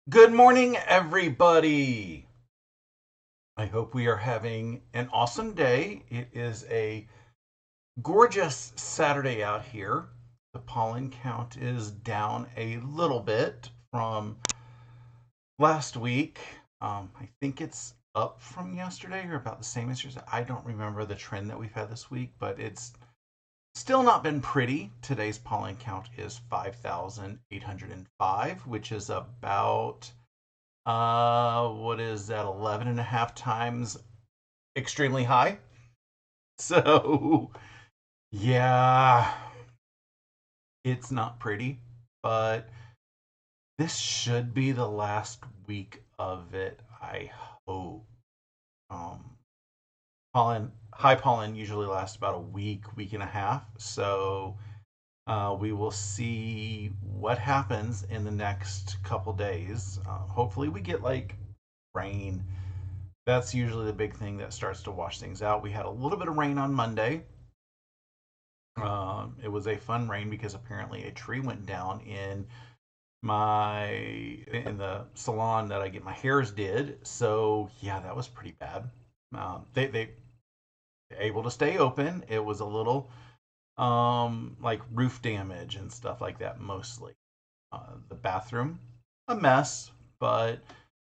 Good morning, everybody. I hope we are having an awesome day. It is a gorgeous Saturday out here. The pollen count is down a little bit from last week. I think it's up from yesterday or about the same as yesterday. I don't remember the trend that we've had this week, but it's still not been pretty. Today's pollen count is 5,805, which is about what is that? 11 and a half times extremely high. So, yeah, it's not pretty, but this should be the last week of it, I hope. Um, high pollen usually lasts about a week, week and a half. So, we will see what happens in the next couple days. Hopefully, we get like rain. That's usually the big thing that starts to wash things out. We had a little bit of rain on Monday. It was a fun rain because apparently a tree went down in the salon that I get my hairs did. So yeah, that was pretty bad. They able to stay open. It was a little like roof damage and stuff like that mostly. The bathroom a mess, but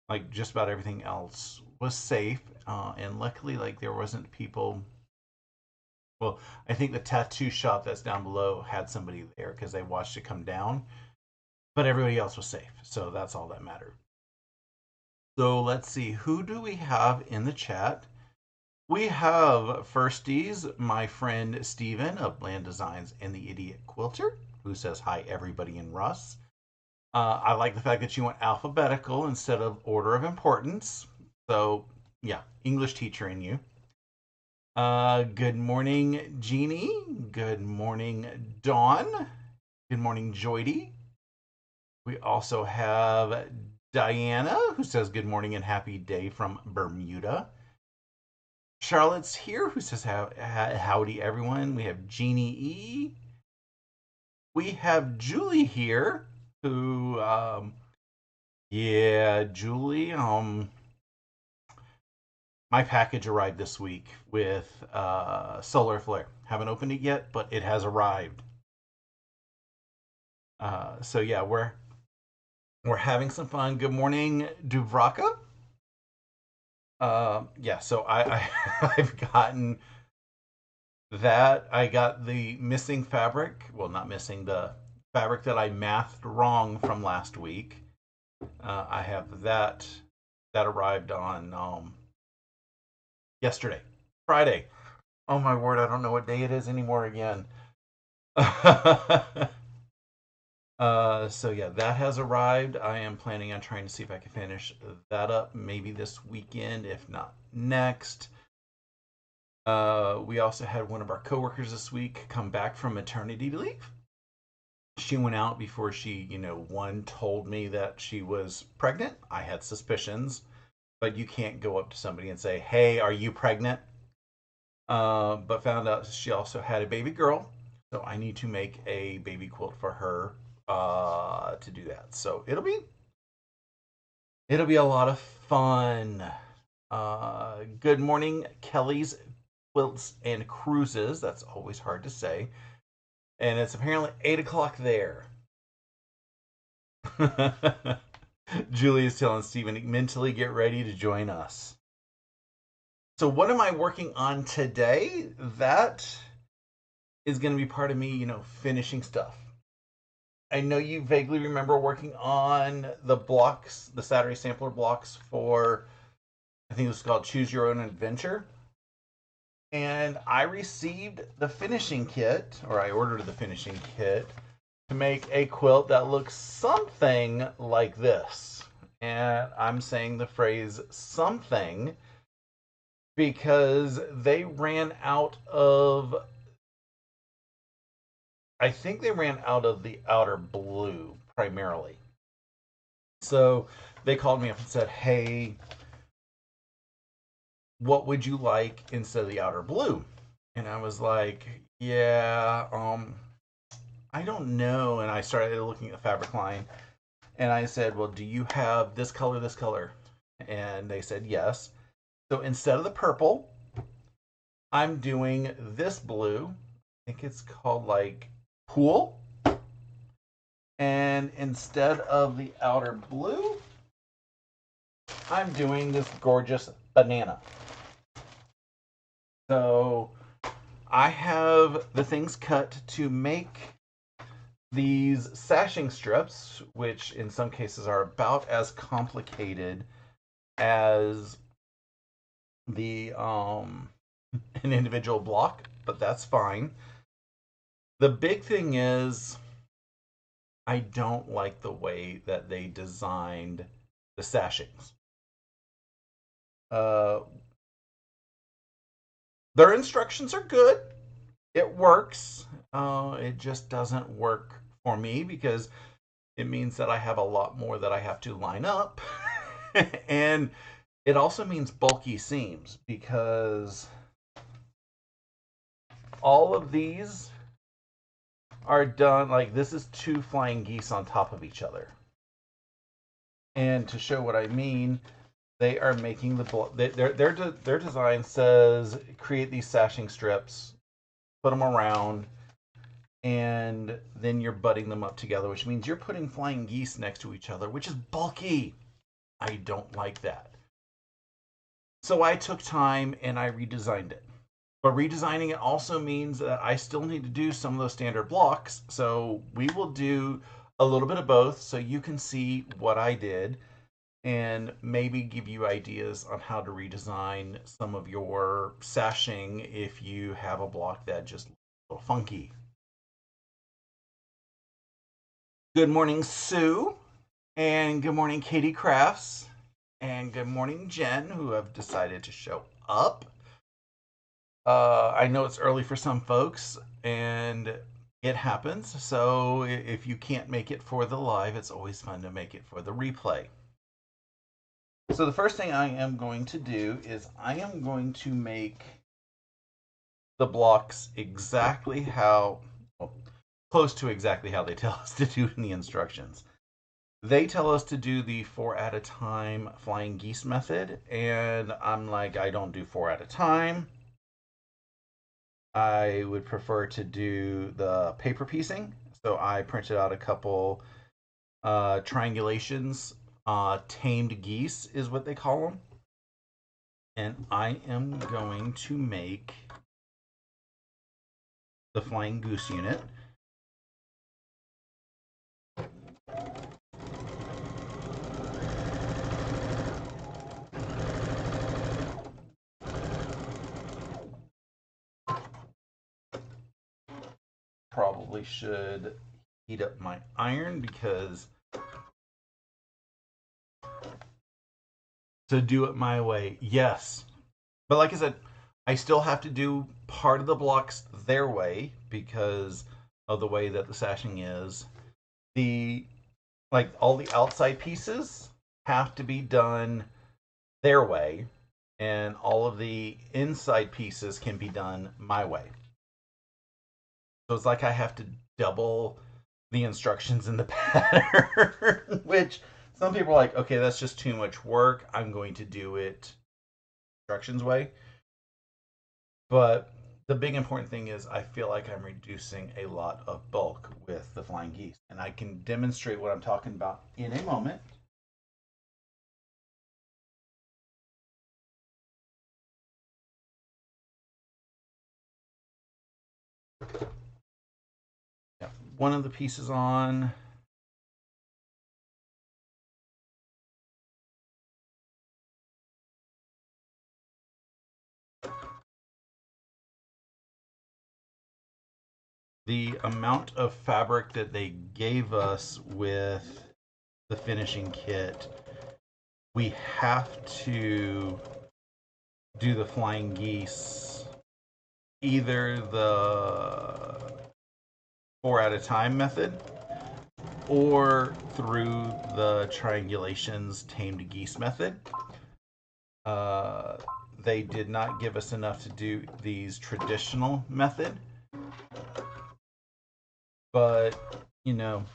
like just about everything else was safe. And luckily, like there wasn't people. Well, I think the tattoo shop that's down below had somebody there because they watched it come down, but everybody else was safe. So that's all that mattered. So let's see, who do we have in the chat? We have firsties, my friend Steven of Bland Designs and the Idiot Quilter, who says hi everybody in Russ. I like the fact that you went alphabetical instead of order of importance. So yeah, English teacher in you. Good morning, Jeannie. Good morning, Dawn. Good morning, Joydy. We also have Diana, who says good morning and happy day from Bermuda. Charlotte's here, who says howdy, everyone. We have Jeannie E. We have Julie here, who, yeah, Julie, my package arrived this week with Solar Flare. Haven't opened it yet, but it has arrived. So yeah, we're having some fun. Good morning, Duvraka. Yeah, so I've gotten that. I got the missing fabric. Well, not missing the fabric that I mathed wrong from last week. I have that arrived on yesterday, Friday. Oh my word, I don't know what day it is anymore again. So yeah, that has arrived. I am planning on trying to see if I can finish that up maybe this weekend, if not next. We also had one of our coworkers this week come back from maternity leave. She went out before she, one told me that she was pregnant. I had suspicions, but you can't go up to somebody and say, "Hey, are you pregnant?" But found out she also had a baby girl, so I need to make a baby quilt for her to do that. So it'll be a lot of fun. Good morning, Kelly's Quilts and Cruises. That's always hard to say, and it's apparently 8 o'clock there. Julie is telling Stephen mentally get ready to join us. So, what am I working on today? That is going to be part of me, finishing stuff. I know you vaguely remember working on the blocks, the Saturday sampler blocks for, I think it was called Choose Your Own Adventure. And I received the finishing kit, or I ordered the finishing kit to make a quilt that looks something like this. And I'm saying the phrase something because they ran out of, I think they ran out of the outer blue primarily. So they called me up and said, "Hey, what would you like instead of the outer blue?" And I was like, "Yeah, I don't know." And I started looking at the fabric line, And I said, well, do you have this color, this color? And they said yes. So instead of the purple, I'm doing this blue. I think it's called like pool. And instead of the outer blue, I'm doing this gorgeous banana. So I have the things cut to make these sashing strips, which in some cases are about as complicated as the an individual block, but that's fine. The big thing is I don't like the way that they designed the sashings. Uh, their instructions are good. It works. It just doesn't work for me because it means that I have a lot more that I have to line up. And it also means bulky seams because all of these are done like this is two flying geese on top of each other. And to show what I mean, they are making their design says create these sashing strips, put them around, and then you're butting them up together, which means you're putting flying geese next to each other, which is bulky. I don't like that. So I took time and I redesigned it. But redesigning it also means that I still need to do some of those standard blocks. So we will do a little bit of both so you can see what I did and maybe give you ideas on how to redesign some of your sashing if you have a block that just looks a little funky. Good morning, Sue, and good morning, Katie Crafts, and good morning, Jen, who have decided to show up. I know it's early for some folks, and it happens. So if you can't make it for the live, it's always fun to make it for the replay. So the first thing I am going to do is I am going to make the blocks exactly how, well, close to exactly how they tell us to do in the instructions. They tell us to do the 4 at a time flying geese method, and I'm like, I don't do 4 at a time. I would prefer to do the paper piecing. So I printed out a couple triangulations. Tamed geese is what they call them. And I am going to make the flying goose unit. Probably should heat up my iron because to do it my way, yes. But like I said, I still have to do part of the blocks their way because of the way that the sashing is. The like all the outside pieces have to be done their way, and all of the inside pieces can be done my way. So it's like I have to double the instructions in the pattern, which some people are like, okay, that's just too much work. I'm going to do it instructions way. But the big important thing is I feel like I'm reducing a lot of bulk with the flying geese. And I can demonstrate what I'm talking about in a moment. Yeah, one of the pieces on. The amount of fabric that they gave us with the finishing kit, we have to do the flying geese either the 4 at a time method or through the triangulations tamed geese method. They did not give us enough to do these traditional method, but you know,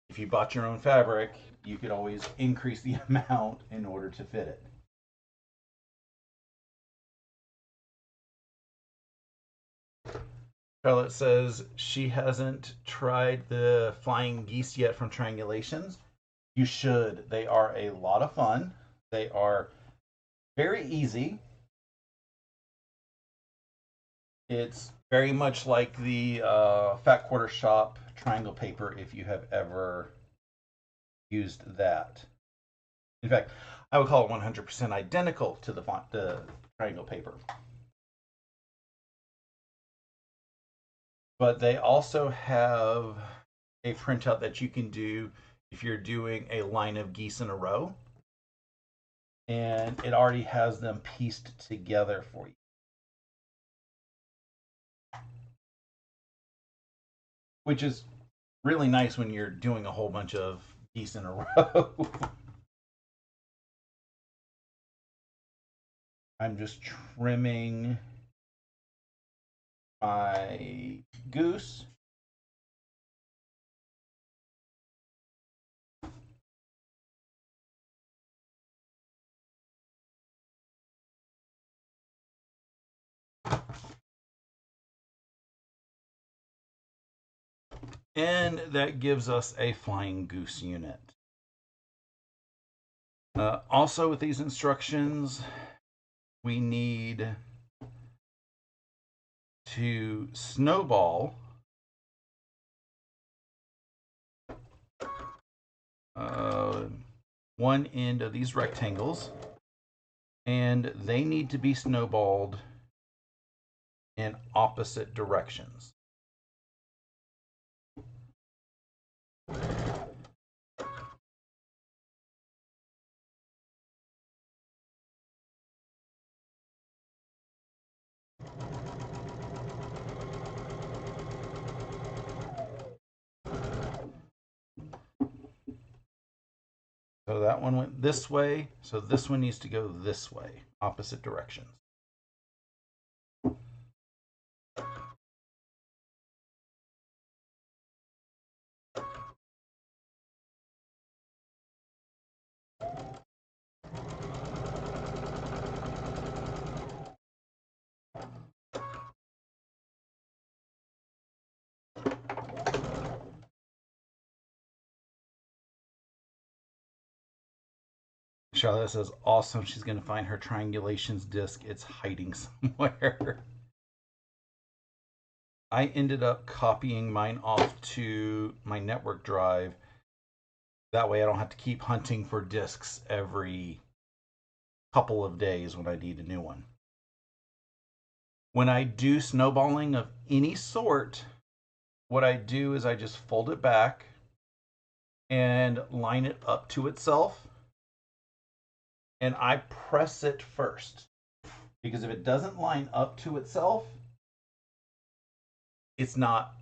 if you bought your own fabric, you could always increase the amount in order to fit it. Charlotte says she hasn't tried the flying geese yet from Triangulations. You should. They are a lot of fun. They are very easy. It's very much like the Fat Quarter Shop triangle paper if you have ever used that. In fact, I would call it 100% identical to the triangle paper. But they also have a printout that you can do if you're doing a line of geese in a row. And it already has them pieced together for you. Which is really nice when you're doing a whole bunch of geese in a row. I'm just trimming my goose. And that gives us a flying goose unit. Also with these instructions, we need to snowball one end of these rectangles, and they need to be snowballed in opposite directions. So that one went this way, so this one needs to go this way, opposite directions. Charlotte says, awesome, she's going to find her triangulations disc. It's hiding somewhere. I ended up copying mine off to my network drive. That way I don't have to keep hunting for discs every couple of days when I need a new one. When I do snowballing of any sort, what I do is I just fold it back and line it up to itself. And I press it first, because if it doesn't line up to itself, it's not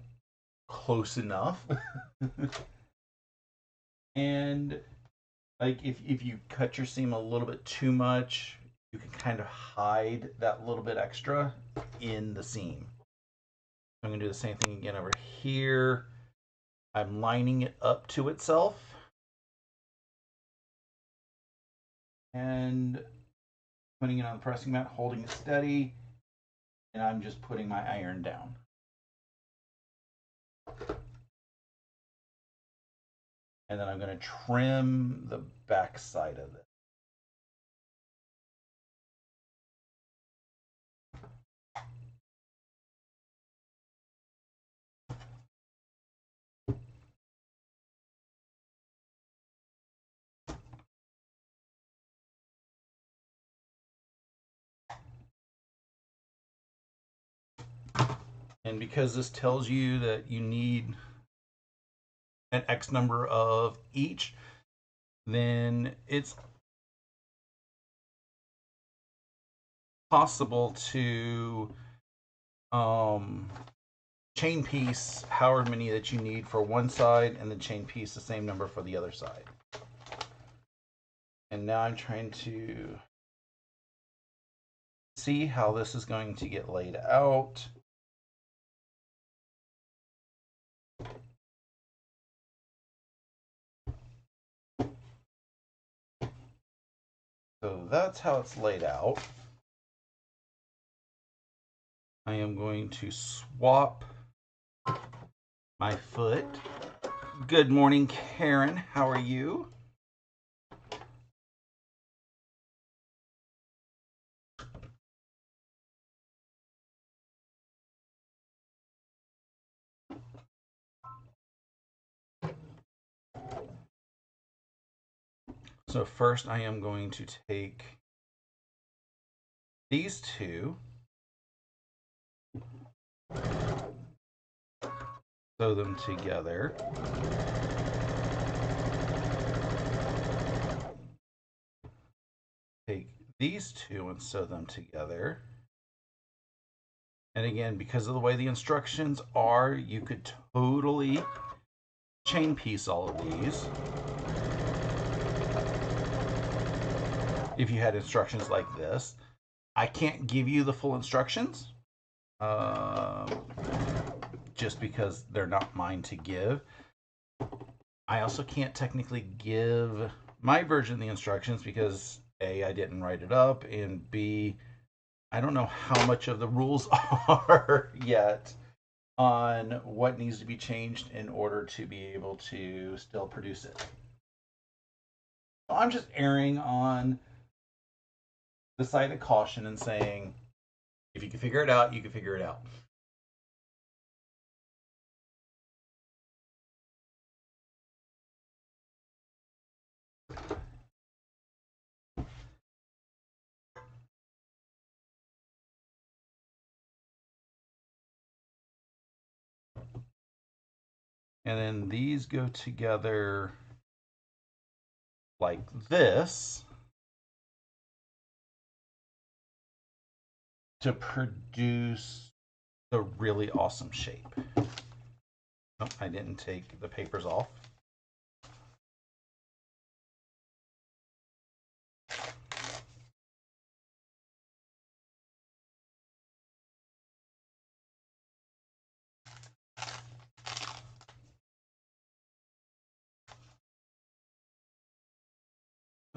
close enough. And like if you cut your seam a little bit too much, you can kind of hide that little bit extra in the seam. I'm going to do the same thing again over here. I'm lining it up to itself. And putting it on the pressing mat, holding it steady, and I'm just putting my iron down. And then I'm going to trim the back side of it. And because this tells you that you need an X number of each, then it's possible to chain piece however many that you need for one side, and then chain piece the same number for the other side. And now I'm trying to see how this is going to get laid out. So that's how it's laid out. I am going to swap my foot. Good morning, Karen. How are you? So first I am going to take these two, sew them together. Take these two and sew them together. And again, because of the way the instructions are, you could totally chain piece all of these if you had instructions like this. I can't give you the full instructions just because they're not mine to give. I also can't technically give my version of the instructions because A, I didn't write it up, and B, I don't know how much of the rules are yet on what needs to be changed in order to be able to still produce it. So I'm just erring on the side of caution and saying, if you can figure it out, you can figure it out. And then these go together like this to produce the really awesome shape. Oh, I didn't take the papers off.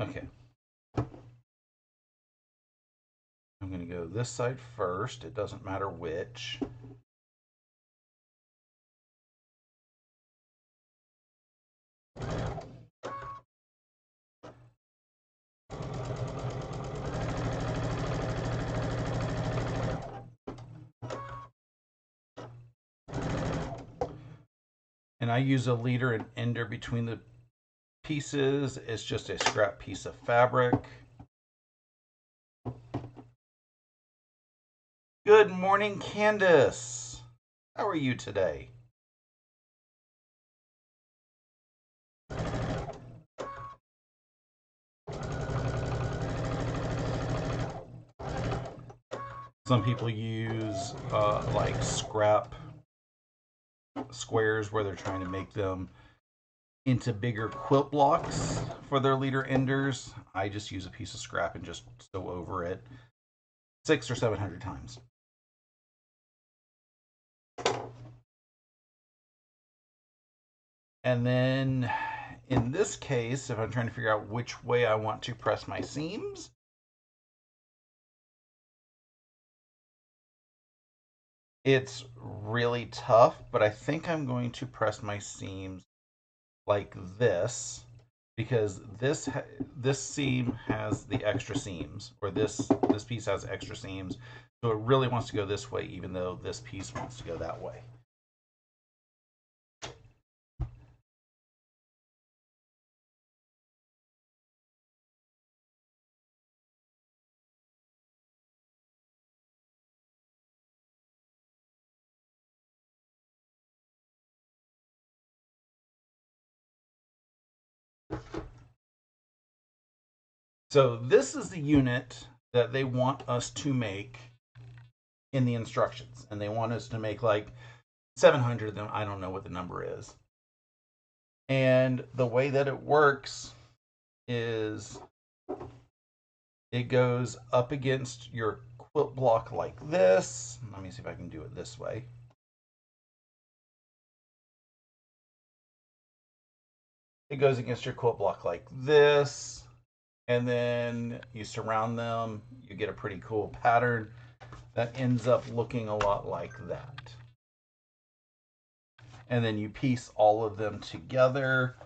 Okay. I'm going to go this side first. It doesn't matter which. And I use a leader and ender between the pieces. It's just a scrap piece of fabric. Good morning, Candace. How are you today? Some people use like scrap squares where they're trying to make them into bigger quilt blocks for their leader enders. I just use a piece of scrap and just sew over it 600 or 700 times. And then in this case, if I'm trying to figure out which way I want to press my seams, it's really tough, but I think I'm going to press my seams like this because this seam has the extra seams, or this piece has extra seams, so it really wants to go this way even though this piece wants to go that way. So this is the unit that they want us to make in the instructions, and they want us to make like 700 of them. I don't know what the number is. And the way that it works is it goes up against your quilt block like this. Let me see if I can do it this way. It goes against your quilt block like this. and then you surround them, you get a pretty cool pattern that ends up looking a lot like that. And then you piece all of them together,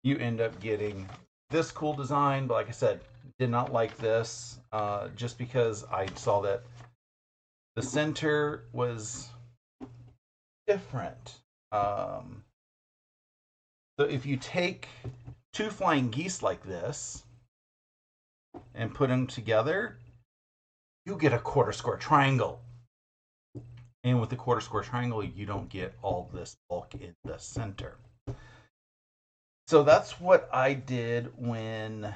you end up getting this cool design. But like I said, did not like this just because I saw that the center was different. So if you take two flying geese like this and put them together, you get a quarter square triangle. And with the quarter square triangle, you don't get all this bulk in the center. So that's what I did when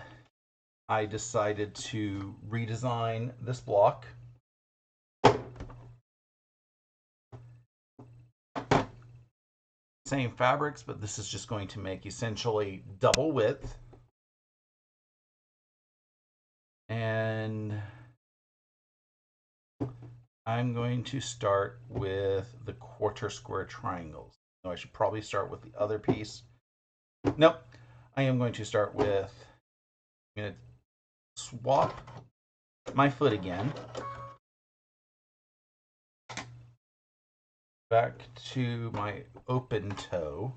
I decided to redesign this block. Same fabrics, but this is just going to make essentially double width. And I'm going to start with the quarter square triangles. No, I should probably start with the other piece. Nope. I am going to start with, I'm going to swap my foot again. Back to my open toe.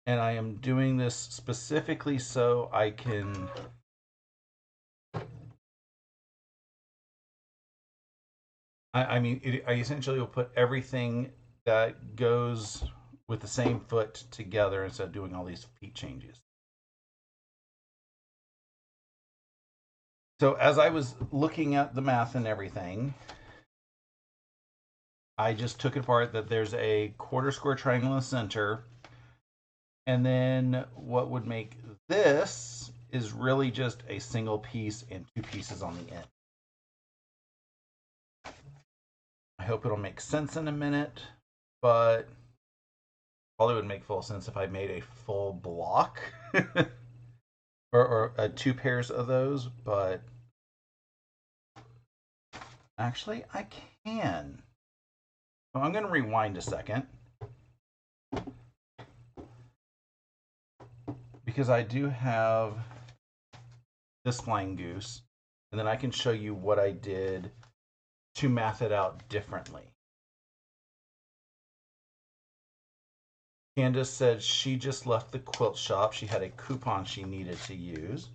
And I am doing this specifically so I can I essentially will put everything that goes with the same foot together instead of doing all these feet changes. So as I was looking at the math and everything, I just took it apart that there's a quarter square triangle in the center. And then what would make this is really just a single piece and two pieces on the end. I hope it'll make sense in a minute, but probably would make full sense if I made a full block or two pairs of those, but actually I can. So I'm going to rewind a second because I do have this flying goose, and then I can show you what I did to math it out differently. Candace said she just left the quilt shop. She had a coupon she needed to use.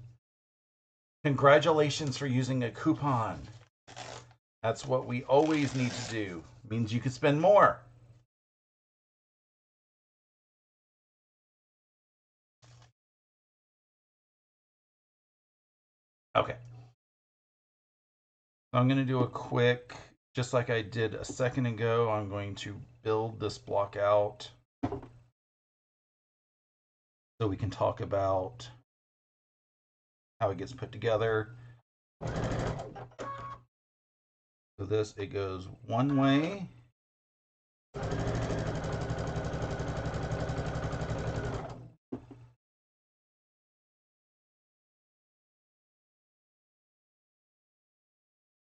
Congratulations for using a coupon. That's what we always need to do. It means you can spend more. Okay. I'm going to do a quick, just like I did a second ago, I'm going to build this block out so we can talk about how it gets put together. So this, it goes one way.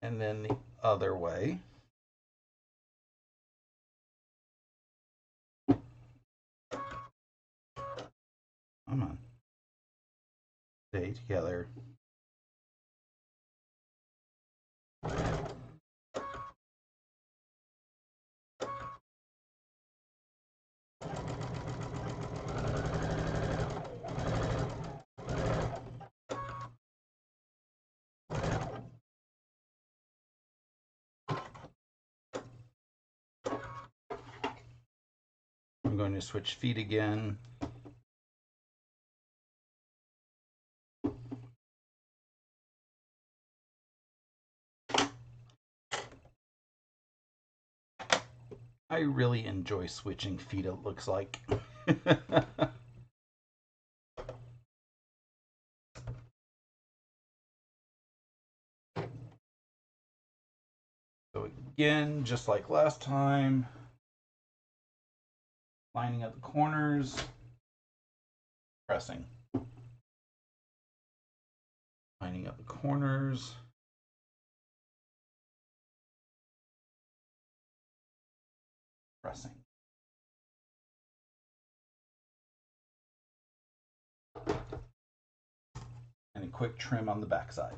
And then the other way. Come on. Stay together. I'm going to switch feet again. I really enjoy switching feet, it looks like. So again, just like last time, lining up the corners, pressing. Lining up the corners. Pressing. and a quick trim on the backside.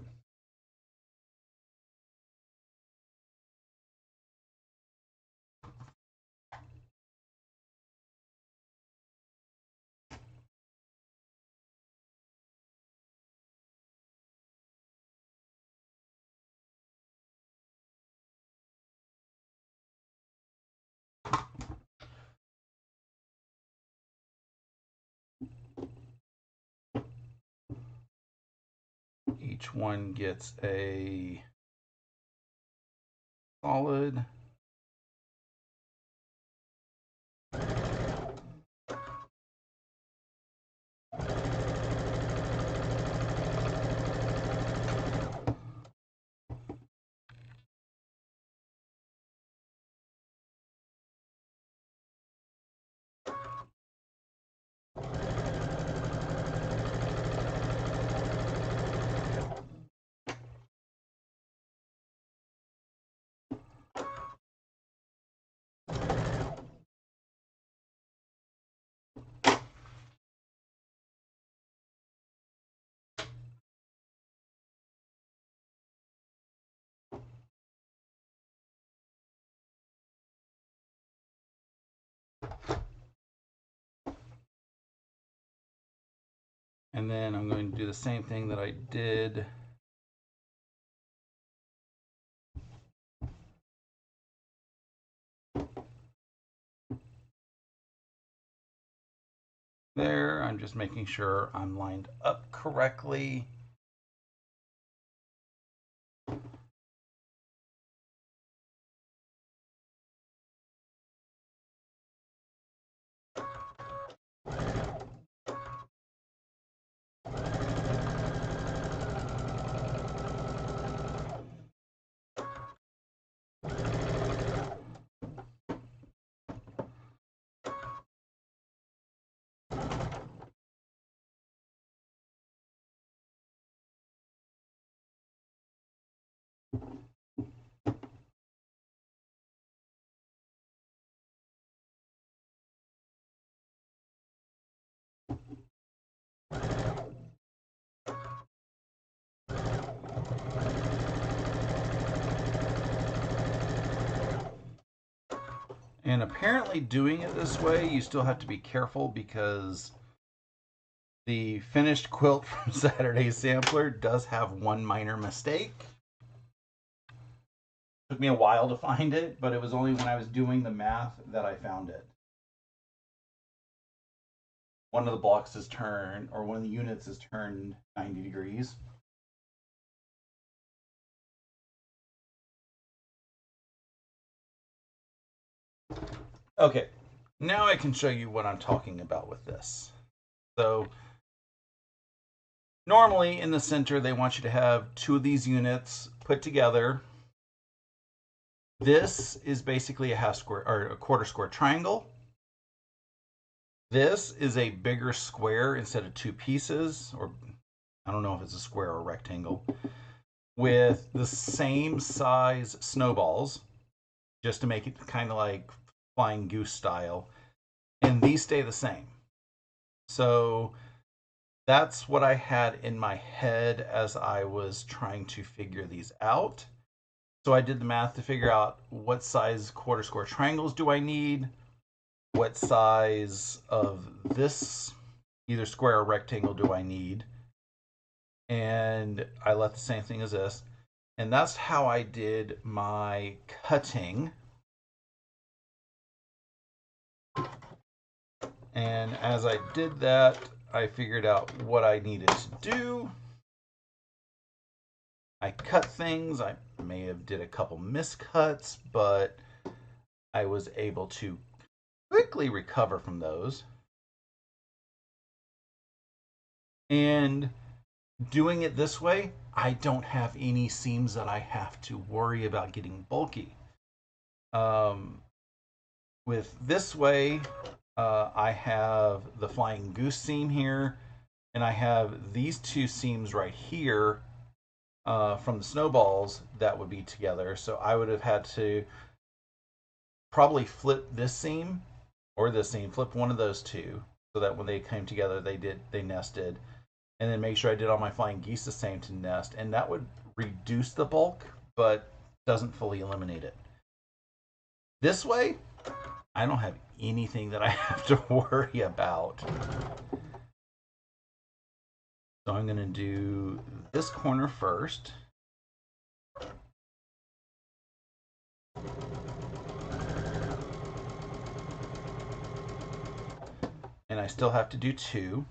Each one gets a solid. And then I'm going to do the same thing that I did there. I'm just making sure I'm lined up correctly. And apparently doing it this way, you still have to be careful because the finished quilt from Saturday's sampler does have one minor mistake. Took me a while to find it, but it was only when I was doing the math that I found it. One of the blocks is turned, or one of the units is turned 90 degrees. Okay, now I can show you what I'm talking about with this. So normally in the center, they want you to have two of these units put together. This is basically a half square or a quarter square triangle. This is a bigger square instead of two pieces, or I don't know if it's a square or a rectangle, with the same size snowballs, just to make it kind of like flying goose style. And these stay the same. So that's what I had in my head as I was trying to figure these out. So I did the math to figure out what size quarter square triangles do I need, what size of this either square or rectangle do I need, and I left the same thing as this. And that's how I did my cutting. And as I did that, I figured out what I needed to do. I cut things. I may have did a couple miscuts, but I was able to quickly recover from those. And doing it this way, I don't have any seams that I have to worry about getting bulky. With this way, I have the flying goose seam here, and I have these two seams right here from the snowballs that would be together. So I would have had to probably flip this seam or this seam, flip one of those two, so that when they came together, they nested. and then make sure I did all my flying geese the same to nest, and that would reduce the bulk, but doesn't fully eliminate it. This way, I don't have anything that I have to worry about. So I'm going to do this corner first. And I still have to do 2.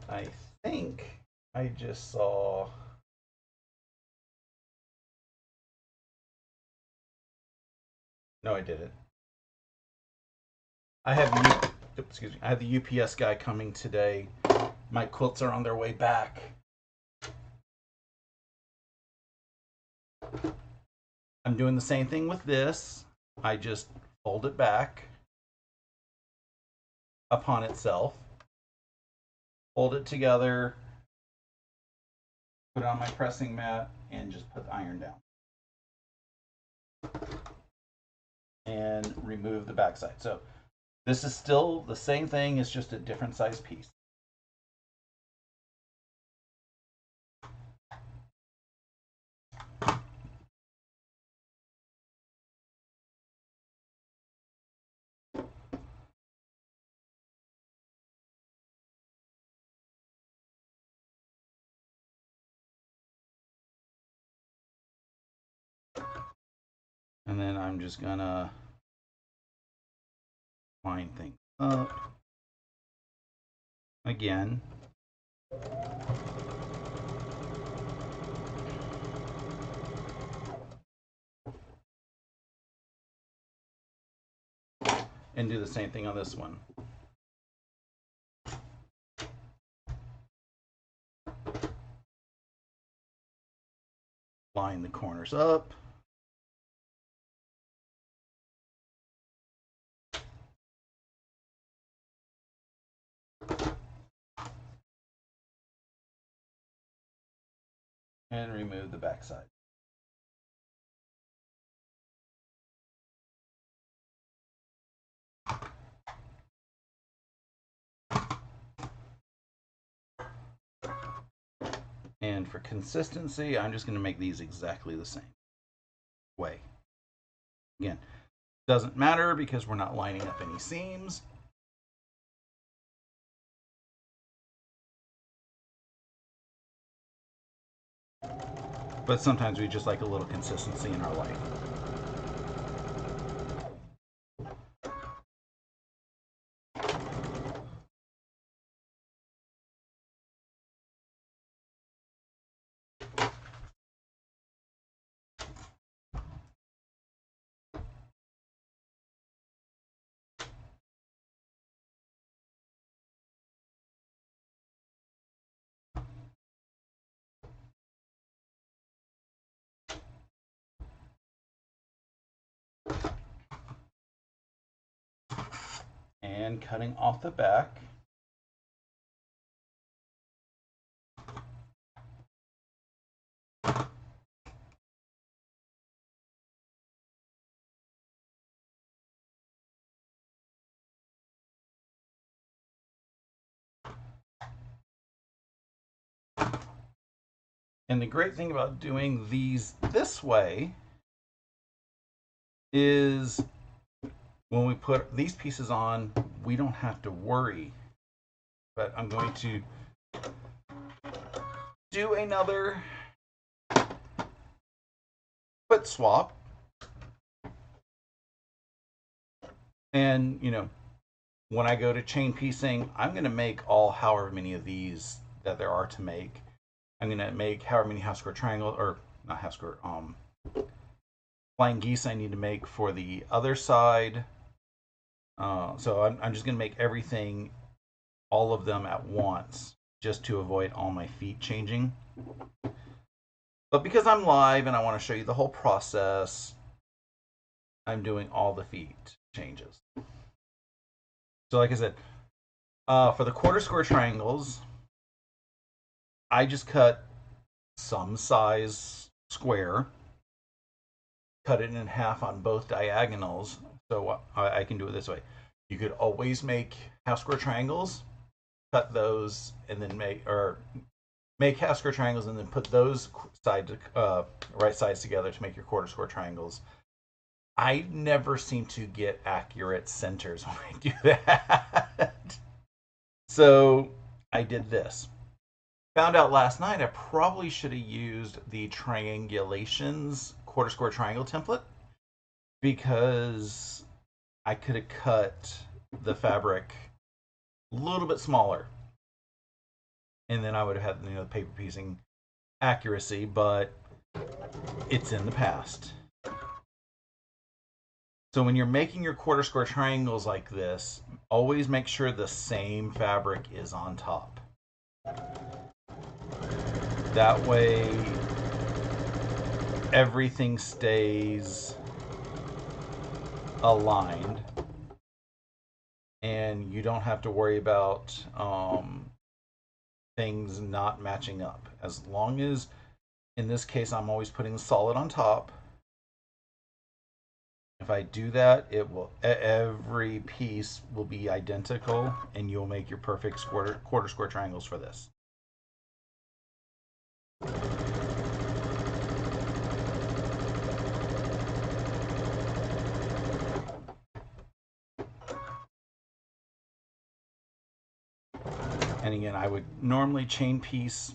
I think I just saw. No, I didn't. I have excuse me. I have the UPS guy coming today. My quilts are on their way back. I'm doing the same thing with this. I just fold it back upon itself, fold it together, put it on my pressing mat, and just put the iron down. And remove the backside. So this is still the same thing, it's just a different size piece. And then I'm just gonna line things up again. And do the same thing on this one. Line the corners up. And remove the backside. And for consistency, I'm just going to make these exactly the same way. Again, doesn't matter because we're not lining up any seams. But sometimes we just like a little consistency in our life. And cutting off the back. And the great thing about doing these this way is when we put these pieces on, we don't have to worry. But I'm going to do another foot swap. And, you know, when I go to chain piecing, I'm going to make all however many of these that there are to make. I'm going to make however many half square triangle, or not half square, flying geese I need to make for the other side. So I'm just going to make everything, all of them at once. just to avoid all my feet changing. But because I'm live and I want to show you the whole process, I'm doing all the feet changes. So like I said, for the quarter square triangles, I just cut some size square, cut it in half on both diagonals. So I can do it this way. You could always make half square triangles, cut those, and then make half square triangles and then put those right sides together to make your quarter square triangles. I never seem to get accurate centers when I do that. So I did this. Found out last night I probably should have used the triangulations quarter square triangle template, because I could have cut the fabric a little bit smaller, and then I would have had the paper piecing accuracy, but it's in the past. So when you're making your quarter square triangles like this, always make sure the same fabric is on top. That way everything stays aligned and you don't have to worry about things not matching up. As long as, in this case, I'm always putting the solid on top. If I do that, every piece will be identical and you'll make your perfect quarter square triangles for this. And again, I would normally chain piece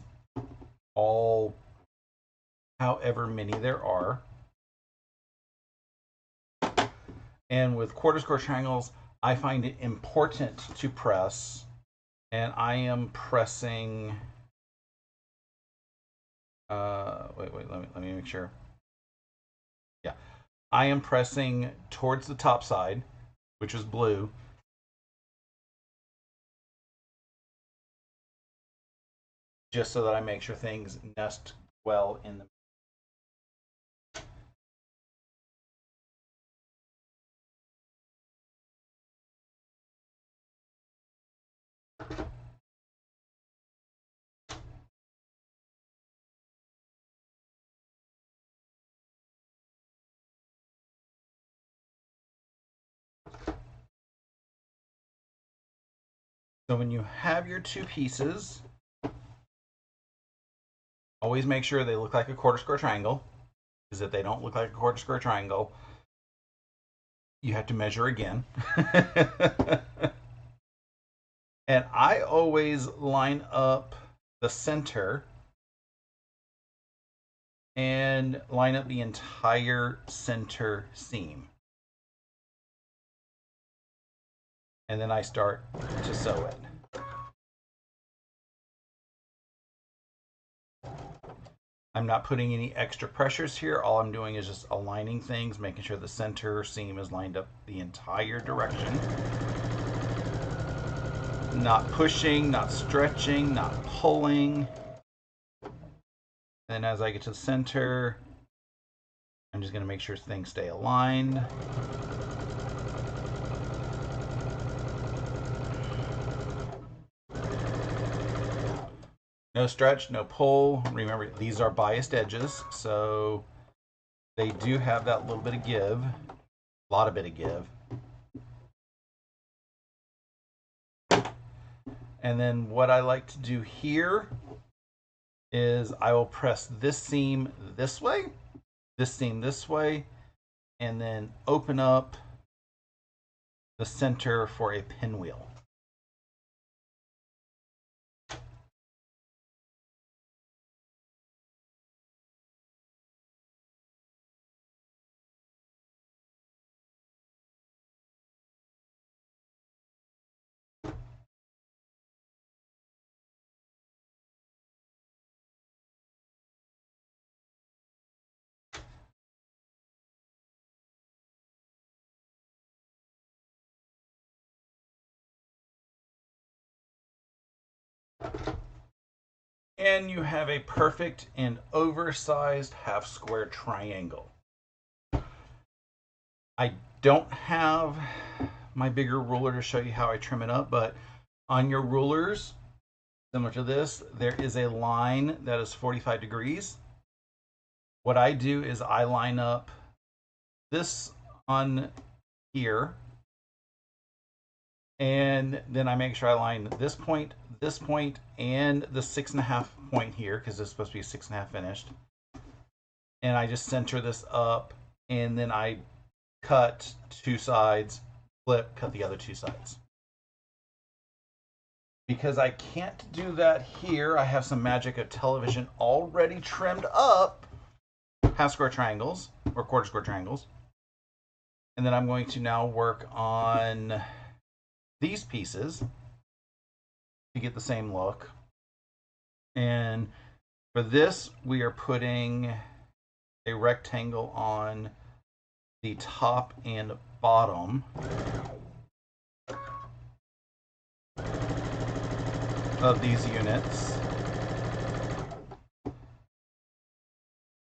all however many there are. And with quarter square triangles, I find it important to press, and I am pressing. Wait, let me make sure. Yeah, I am pressing towards the top side, which is blue. Just so that I make sure things nest well in the. So when you have your two pieces, always make sure they look like a quarter square triangle, because if they don't look like a quarter square triangle, you have to measure again. And I always line up the center and line up the entire center seam. And then I start to sew it. I'm not putting any extra pressures here. All I'm doing is just aligning things, making sure the center seam is lined up the entire direction. Not pushing, not stretching, not pulling. Then as I get to the center, I'm just going to make sure things stay aligned. No stretch, no pull. Remember, these are biased edges, so they do have that little bit of give, a lot of bit of give. And then what I like to do here is I will press this seam this way, this seam this way, and then open up the center for a pinwheel. And you have a perfect and oversized half square triangle. I don't have my bigger ruler to show you how I trim it up, but on your rulers, similar to this, there is a line that is 45 degrees. What I do is I line up this on here, and then I make sure I line this point, and the 6.5 point here, because it's supposed to be 6.5 finished. And I just center this up, and then I cut two sides, flip, cut the other two sides. Because I can't do that here, I have some magic of television already trimmed up, half square triangles, or quarter square triangles. And then I'm going to now work on these pieces to get the same look. And for this, we are putting a rectangle on the top and bottom of these units.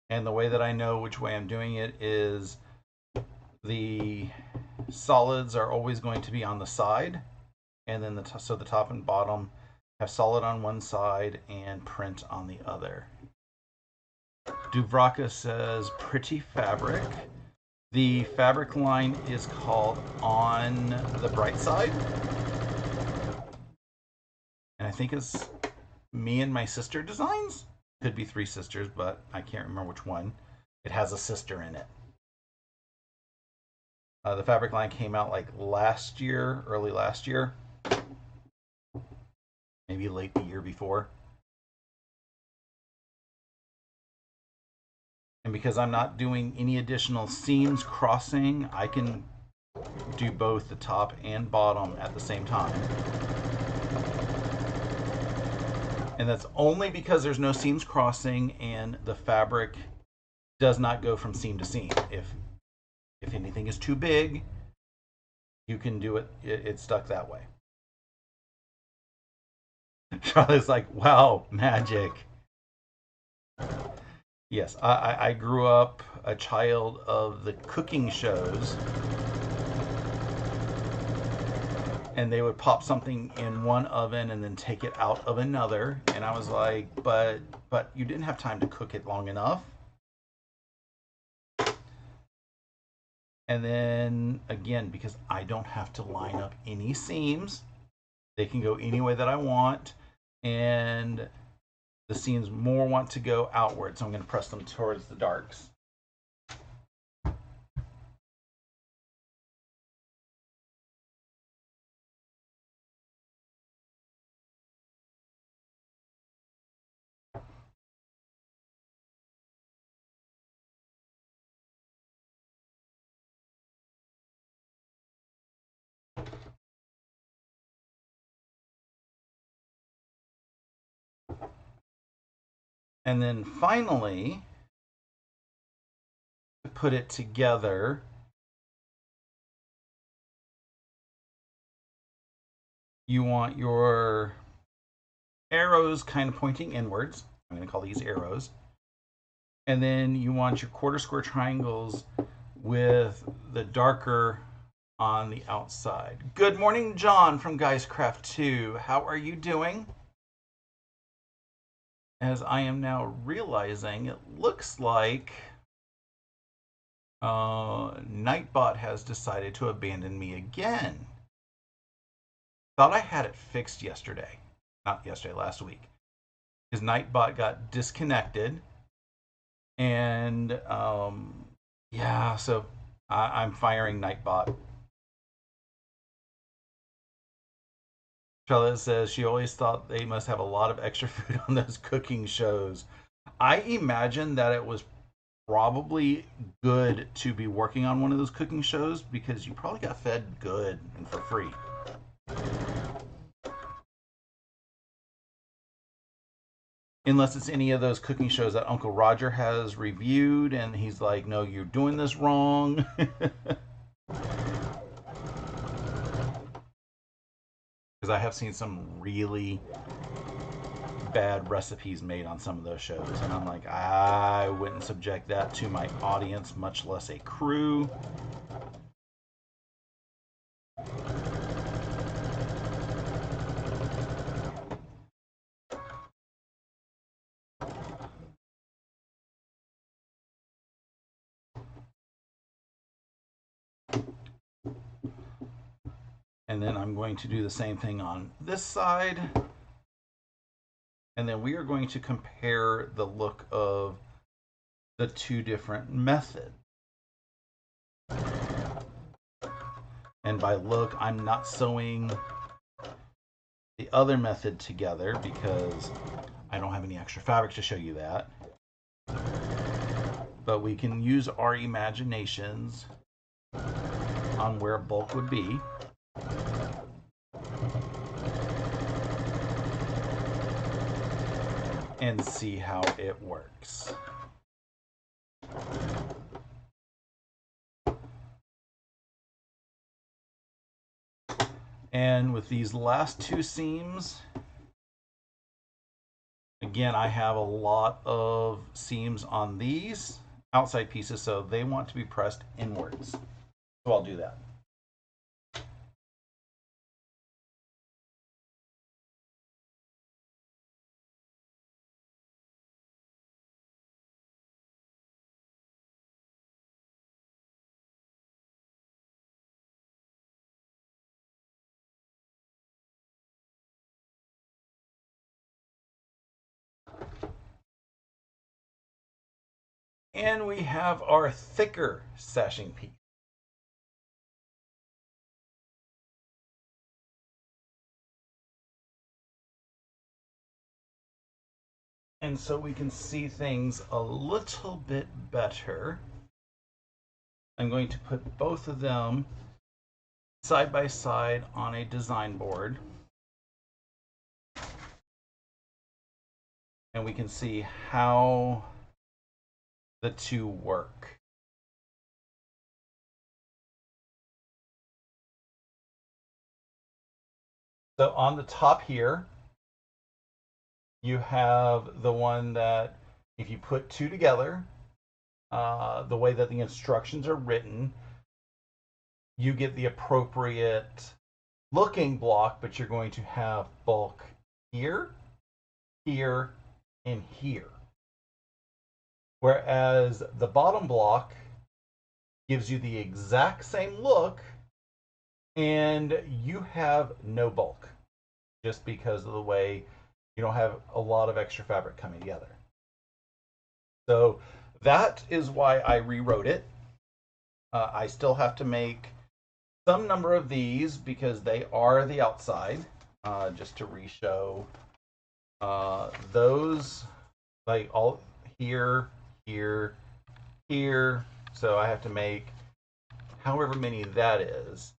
And the way that I know which way I'm doing it is the solids are always going to be on the side, and then so the top and bottom have solid on one side and print on the other. Duvraka says pretty fabric. The fabric line is called On the Bright Side, and I think it's me and my sister designs. Could be three sisters, but I can't remember which one. It has a sister in it. The fabric line came out like last year, early last year, maybe late the year before. And because I'm not doing any additional seams crossing, I can do both the top and bottom at the same time. And that's only because there's no seams crossing and the fabric does not go from seam to seam. If anything is too big, you can do it. It's stuck that way. Charlie's like, wow, magic. Yes, I grew up a child of the cooking shows. And they would pop something in one oven and then take it out of another. And I was like, but you didn't have time to cook it long enough. And then again, because I don't have to line up any seams, they can go any way that I want. And the seams more want to go outward, so I'm going to press them towards the darks. And then finally, to put it together, you want your arrows kind of pointing inwards. I'm going to call these arrows. And then you want your quarter square triangles with the darker on the outside. Good morning, John from Guys Craft 2. How are you doing? As I am now realizing, it looks like Nightbot has decided to abandon me again. Thought I had it fixed yesterday. Not yesterday, last week. Because Nightbot got disconnected. And yeah, so I'm firing Nightbot. Charlotte says she always thought they must have a lot of extra food on those cooking shows. I imagine that it was probably good to be working on one of those cooking shows because you probably got fed good and for free. Unless it's any of those cooking shows that Uncle Roger has reviewed and he's like, no, you're doing this wrong. Because I have seen some really bad recipes made on some of those shows, and I'm like, I wouldn't subject that to my audience, much less a crew. And then I'm going to do the same thing on this side. And then we are going to compare the look of the two different methods. And by look, I'm not sewing the other method together because I don't have any extra fabric to show you that. But we can use our imaginations on where bulk would be. And see how it works. And with these last two seams, again, I have a lot of seams on these outside pieces, so they want to be pressed inwards. So I'll do that. And we have our thicker sashing piece. And so we can see things a little bit better. I'm going to put both of them side by side on a design board. And we can see how the two work. So on the top here, you have the one that if you put two together, the way that the instructions are written, you get the appropriate looking block, but you're going to have bulk here, here, and here. Whereas the bottom block gives you the exact same look, and you have no bulk just because of the way you don't have a lot of extra fabric coming together. So that is why I rewrote it. I still have to make some number of these because they are the outside, just to re-show those, like all here, here, here. So I have to make however many that is.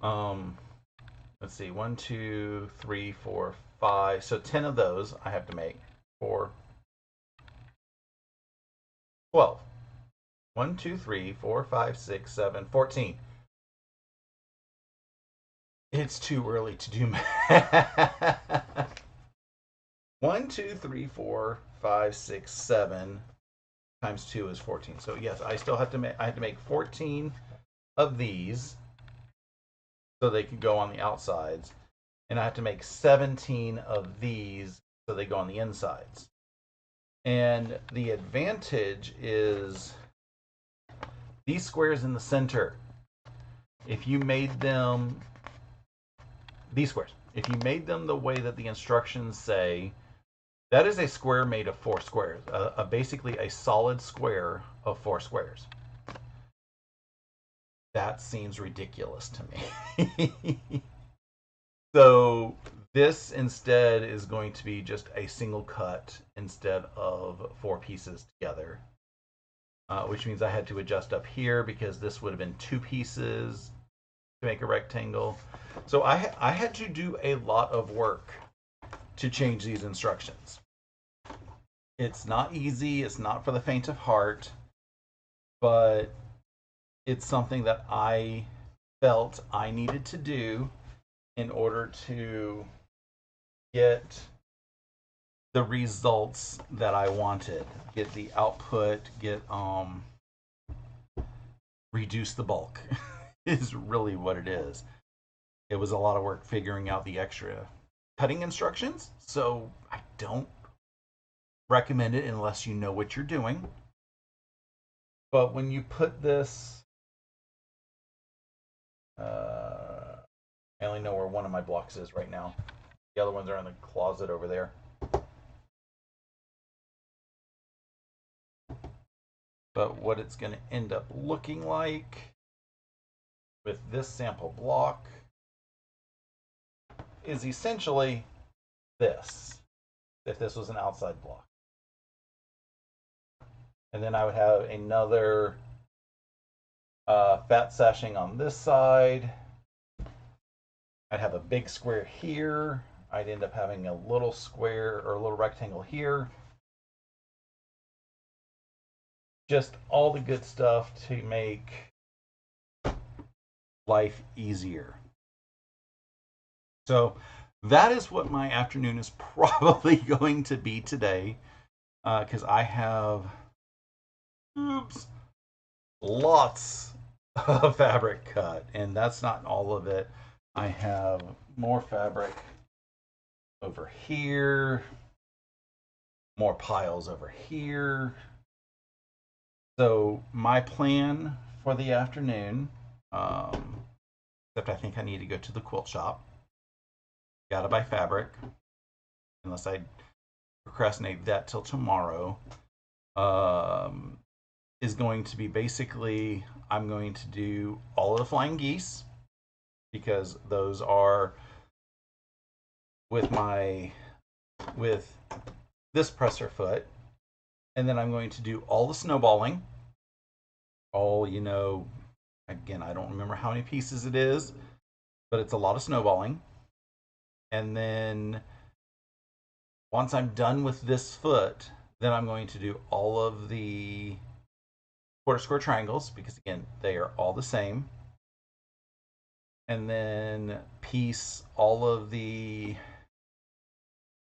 Let's see, 1, 2, 3, 4, 5. So 10 of those I have to make for 12. 1, 2, 3, 4, 5, 6, 7, 14. It's too early to do math. 1, 2, 3, 4, 5, 6, 7 times 2 is 14. So yes, I still have to make, I have to make 14 of these so they can go on the outsides. And I have to make 17 of these so they go on the insides. And the advantage is these squares in the center, if you made them, these squares, if you made them the way that the instructions say, that is a square made of 4 squares, basically a solid square of 4 squares. That seems ridiculous to me. So this instead is going to be just a single cut instead of 4 pieces together, which means I had to adjust up here because this would have been 2 pieces to make a rectangle. So I had to do a lot of work to change these instructions. It's not easy, it's not for the faint of heart, but it's something that I felt I needed to do in order to get the results that I wanted. Get the output, get reduce the bulk is really what it is. It was a lot of work figuring out the extra cutting instructions, so I don't recommend it unless you know what you're doing. But when you put this, I only know where one of my blocks is right now. The other ones are in the closet over there. But what it's going to end up looking like with this sample block is essentially this, if this was an outside block. And then I would have another fat sashing on this side. I'd have a big square here. I'd end up having a little square or a little rectangle here. Just all the good stuff to make life easier. So that is what my afternoon is probably going to be today, because I have lots of fabric cut, and that's not all of it. I have more fabric over here, more piles over here. So my plan for the afternoon, except I think I need to go to the quilt shop. Gotta buy fabric, unless I procrastinate that till tomorrow. Is going to be basically, I'm going to do all of the flying geese, because those are with this presser foot. And then I'm going to do all the snowballing. All, again, I don't remember how many pieces it is, but it's a lot of snowballing. And then once I'm done with this foot, then I'm going to do all of the quarter square triangles, because again, they are all the same. And then piece all of the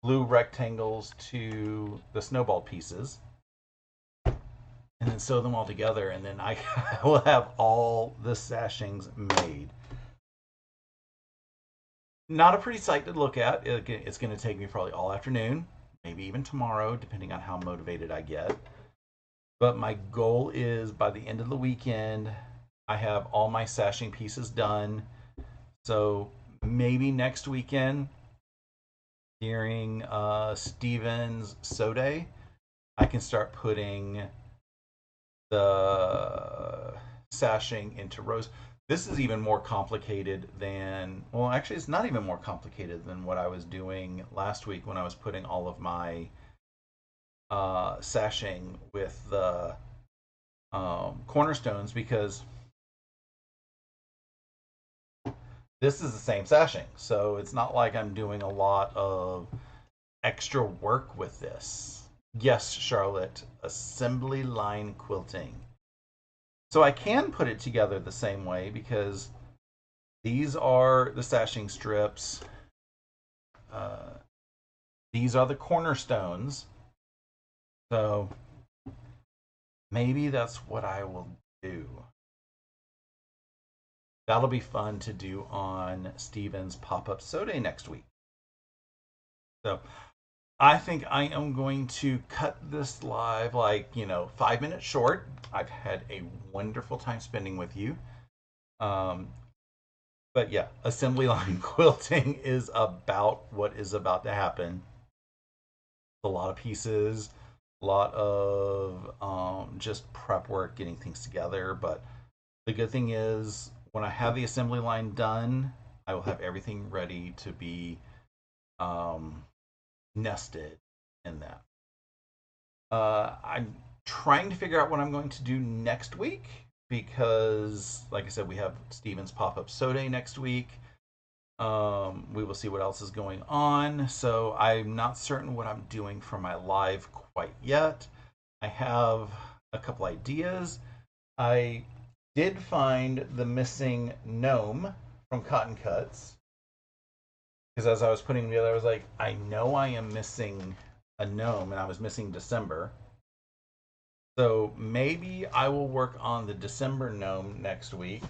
blue rectangles to the snowball pieces, and then sew them all together, and then I will have all the sashings made. Not a pretty sight to look at. It's going to take me probably all afternoon, maybe even tomorrow, depending on how motivated I get. But my goal is by the end of the weekend, I have all my sashing pieces done. So maybe next weekend, during Steven's sew day, I can start putting the sashing into rows. This is even more complicated than, well, actually, it's not even more complicated than what I was doing last week when I was putting all of my sashing with the cornerstones, because this is the same sashing. So it's not like I'm doing a lot of extra work with this. Yes, Charlotte, assembly line quilting. So I can put it together the same way, because these are the sashing strips. These are the cornerstones. So maybe that's what I will do. That'll be fun to do on Steven's pop-up sew day next week. So I think I am going to cut this live 5 minutes short. I've had a wonderful time spending with you. But yeah, assembly line quilting is about what is about to happen. A lot of pieces, a lot of just prep work, getting things together. But the good thing is, when I have the assembly line done, I will have everything ready to be nested in that. I'm trying to figure out what I'm going to do next week, because, like I said, we have Steven's pop-up sew day next week. We will see what else is going on. So I'm not certain what I'm doing for my live quite yet. I have a couple ideas. I did find the missing gnome from Cotton Cuts, because as I was putting together, I was like, I know I am missing a gnome and I was missing December. So maybe I will work on the December gnome next week.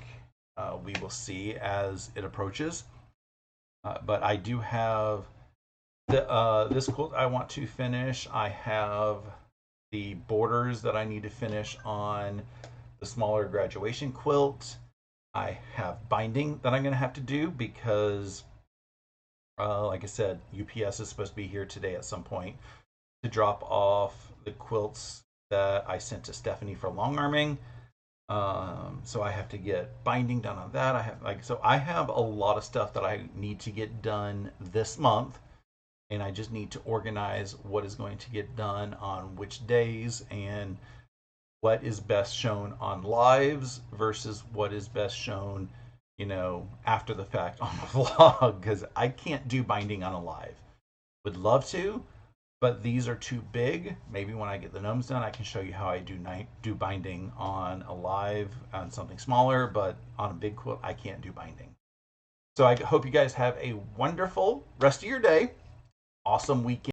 We will see as it approaches. But I do have this quilt I want to finish. I have the borders that I need to finish on the smaller graduation quilt. I have binding that I'm going to have to do because, like I said, UPS is supposed to be here today at some point to drop off the quilts that I sent to Stephanie for long arming. So I have to get binding done on that. I have a lot of stuff that I need to get done this month, and I just need to organize what is going to get done on which days and what is best shown on lives versus what is best shown, after the fact on the vlog, because I can't do binding on a live. Would love to, but these are too big. Maybe when I get the gnomes done, I can show you how I do binding on a live on something smaller, but on a big quilt, I can't do binding. So I hope you guys have a wonderful rest of your day. Awesome weekend.